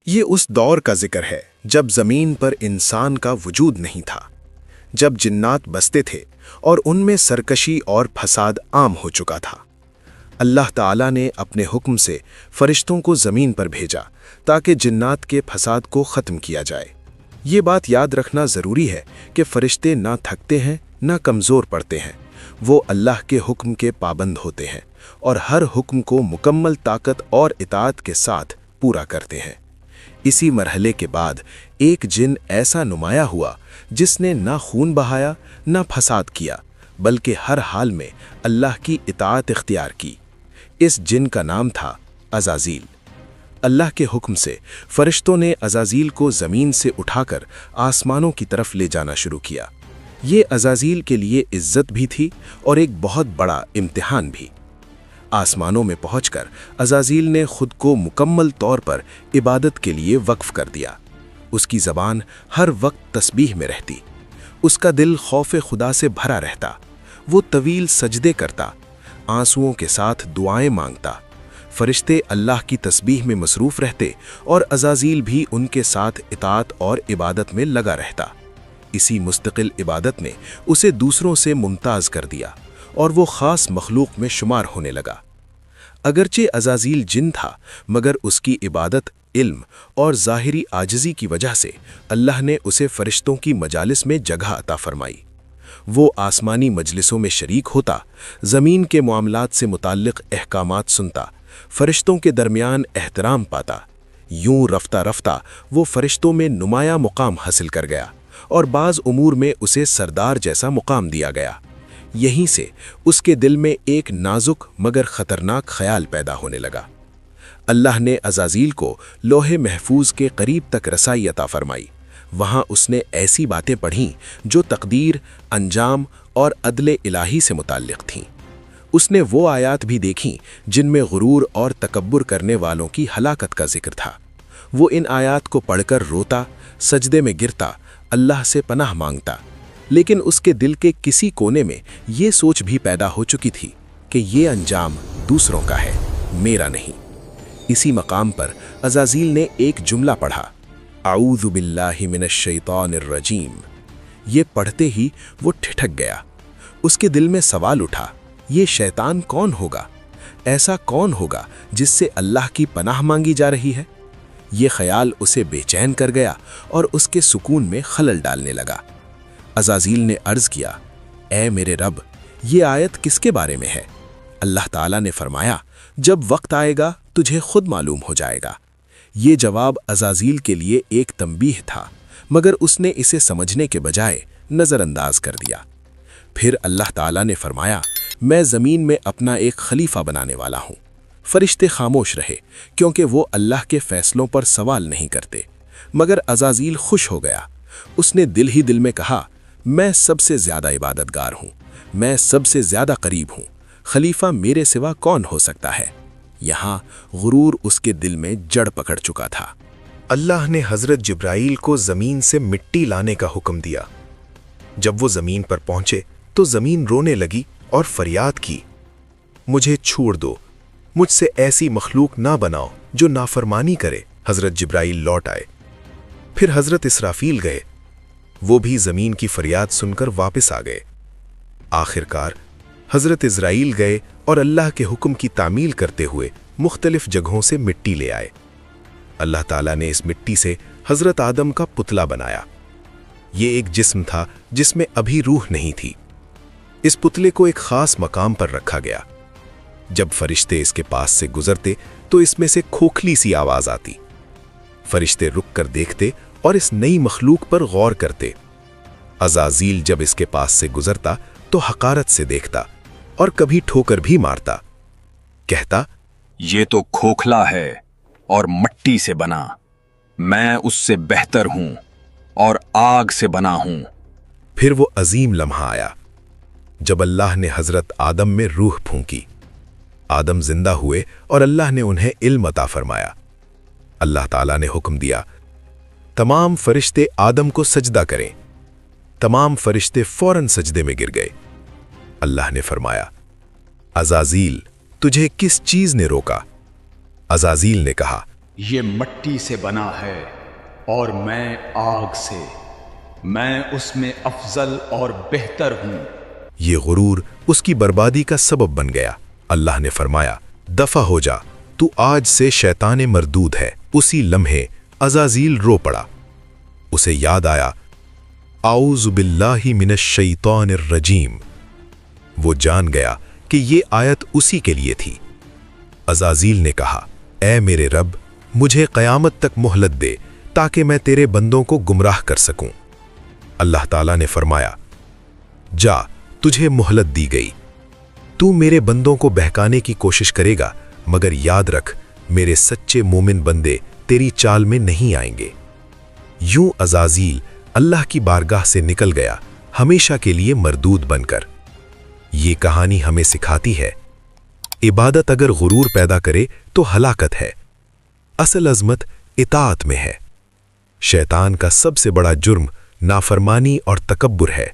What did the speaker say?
یہ اس دور کا ذکر ہے جب زمین پر انسان کا وجود نہیں تھا، جب جنات بستے تھے اور ان میں سرکشی اور فساد عام ہو چکا تھا۔ اللہ تعالیٰ نے اپنے حکم سے فرشتوں کو زمین پر بھیجا تاکہ جنات کے فساد کو ختم کیا جائے۔ یہ بات یاد رکھنا ضروری ہے کہ فرشتے نہ تھکتے ہیں نہ کمزور پڑتے ہیں، وہ اللہ کے حکم کے پابند ہوتے ہیں اور ہر حکم کو مکمل طاقت اور اطاعت کے ساتھ پورا کرتے ہیں۔ اسی مرحلے کے بعد ایک جن ایسا نمایاں ہوا جس نے نہ خون بہایا نہ فساد کیا، بلکہ ہر حال میں اللہ کی اطاعت اختیار کی۔ اس جن کا نام تھا عزازیل۔ اللہ کے حکم سے فرشتوں نے عزازیل کو زمین سے اٹھا کر آسمانوں کی طرف لے جانا شروع کیا۔ یہ عزازیل کے لیے عزت بھی تھی اور ایک بہت بڑا امتحان بھی۔ آسمانوں میں پہنچ کر عزازیل نے خود کو مکمل طور پر عبادت کے لیے وقف کر دیا۔ اس کی زبان ہر وقت تسبیح میں رہتی، اس کا دل خوف خدا سے بھرا رہتا، وہ طویل سجدے کرتا، آنسوؤں کے ساتھ دعائیں مانگتا۔ فرشتے اللہ کی تسبیح میں مصروف رہتے اور عزازیل بھی ان کے ساتھ اطاعت اور عبادت میں لگا رہتا۔ اسی مستقل عبادت نے اسے دوسروں سے ممتاز کر دیا اور وہ خاص مخلوق میں شمار ہونے لگا۔ اگرچہ عزازیل جن تھا، مگر اس کی عبادت، علم اور ظاہری عاجزی کی وجہ سے اللہ نے اسے فرشتوں کی مجالس میں جگہ عطا فرمائی۔ وہ آسمانی مجلسوں میں شریک ہوتا، زمین کے معاملات سے متعلق احکامات سنتا، فرشتوں کے درمیان احترام پاتا۔ یوں رفتہ رفتہ وہ فرشتوں میں نمایاں مقام حاصل کر گیا اور بعض امور میں اسے سردار جیسا مقام دیا گیا۔ یہیں سے اس کے دل میں ایک نازک مگر خطرناک خیال پیدا ہونے لگا۔ اللہ نے عزازیل کو لوح محفوظ کے قریب تک رسائی عطا فرمائی۔ وہاں اس نے ایسی باتیں پڑھیں جو تقدیر، انجام اور عدل الہی سے متعلق تھیں۔ اس نے وہ آیات بھی دیکھیں جن میں غرور اور تکبر کرنے والوں کی ہلاکت کا ذکر تھا۔ وہ ان آیات کو پڑھ کر روتا، سجدے میں گرتا، اللہ سے پناہ مانگتا، لیکن اس کے دل کے کسی کونے میں یہ سوچ بھی پیدا ہو چکی تھی کہ یہ انجام دوسروں کا ہے، میرا نہیں۔ اسی مقام پر عزازیل نے ایک جملہ پڑھا، اعوذ باللہ من الشیطان الرجیم۔ یہ پڑھتے ہی وہ ٹھٹک گیا۔ اس کے دل میں سوال اٹھا، یہ شیطان کون ہوگا؟ ایسا کون ہوگا جس سے اللہ کی پناہ مانگی جا رہی ہے؟ یہ خیال اسے بے چین کر گیا اور اس کے سکون میں خلل ڈالنے لگا۔ عزازیل نے عرض کیا، اے میرے رب، یہ آیت کس کے بارے میں ہے؟ اللہ تعالیٰ نے فرمایا، جب وقت آئے گا تجھے خود معلوم ہو جائے گا۔ یہ جواب عزازیل کے لیے ایک تنبیہ تھا، مگر اس نے اسے سمجھنے کے بجائے نظر انداز کر دیا۔ پھر اللہ تعالیٰ نے فرمایا، میں زمین میں اپنا ایک خلیفہ بنانے والا ہوں۔ فرشتے خاموش رہے کیونکہ وہ اللہ کے فیصلوں پر سوال نہیں کرتے، مگر عزازیل خوش ہو گیا۔ اس نے دل ہی دل میں کہا، میں سب سے زیادہ عبادت گار ہوں، میں سب سے زیادہ قریب ہوں، خلیفہ میرے سوا کون ہو سکتا ہے؟ یہاں غرور اس کے دل میں جڑ پکڑ چکا تھا۔ اللہ نے حضرت جبرائیل کو زمین سے مٹی لانے کا حکم دیا۔ جب وہ زمین پر پہنچے تو زمین رونے لگی اور فریاد کی، مجھے چھوڑ دو، مجھ سے ایسی مخلوق نہ بناؤ جو نافرمانی کرے۔ حضرت جبرائیل لوٹ آئے۔ پھر حضرت اسرافیل گئے، وہ بھی زمین کی فریاد سن کر واپس آ گئے۔ آخرکار حضرت اسرائیل گئے اور اللہ کے حکم کی تعمیل کرتے ہوئے مختلف جگہوں سے مٹی لے آئے۔ اللہ تعالیٰ نے اس مٹی سے حضرت آدم کا پتلا بنایا۔ یہ ایک جسم تھا جس میں ابھی روح نہیں تھی۔ اس پتلے کو ایک خاص مقام پر رکھا گیا۔ جب فرشتے اس کے پاس سے گزرتے تو اس میں سے کھوکھلی سی آواز آتی۔ فرشتے رک کر دیکھتے اور اس نئی مخلوق پر غور کرتے۔ عزازیل جب اس کے پاس سے گزرتا تو حقارت سے دیکھتا اور کبھی ٹھوکر بھی مارتا، کہتا، یہ تو کھوکھلا ہے اور مٹی سے بنا، میں اس سے بہتر ہوں اور آگ سے بنا ہوں۔ پھر وہ عظیم لمحہ آیا جب اللہ نے حضرت آدم میں روح پھونکی۔ آدم زندہ ہوئے اور اللہ نے انہیں علم عطا فرمایا۔ اللہ تعالیٰ نے حکم دیا، تمام فرشتے آدم کو سجدہ کریں۔ تمام فرشتے فوراً سجدے میں گر گئے۔ اللہ نے فرمایا، عزازیل، تجھے کس چیز نے روکا؟ عزازیل نے کہا، یہ مٹی سے بنا ہے اور میں آگ سے، میں اس میں افضل اور بہتر ہوں۔ یہ غرور اس کی بربادی کا سبب بن گیا۔ اللہ نے فرمایا، دفع ہو جا، تو آج سے شیطان مردود ہے۔ اسی لمحے عزازیل رو پڑا۔ اسے یاد آیا، اعوذ باللہ من الشیطان الرجیم۔ وہ جان گیا کہ یہ آیت اسی کے لیے تھی۔ عزازیل نے کہا، اے میرے رب، مجھے قیامت تک مہلت دے تاکہ میں تیرے بندوں کو گمراہ کر سکوں۔ اللہ تعالیٰ نے فرمایا، جا، تجھے مہلت دی گئی۔ تو میرے بندوں کو بہکانے کی کوشش کرے گا، مگر یاد رکھ، میرے سچے مومن بندے تیری چال میں نہیں آئیں گے۔ یوں عزازیل اللہ کی بارگاہ سے نکل گیا، ہمیشہ کے لیے مردود بن کر۔ یہ کہانی ہمیں سکھاتی ہے، عبادت اگر غرور پیدا کرے تو ہلاکت ہے، اصل عظمت اطاعت میں ہے۔ شیطان کا سب سے بڑا جرم نافرمانی اور تکبر ہے۔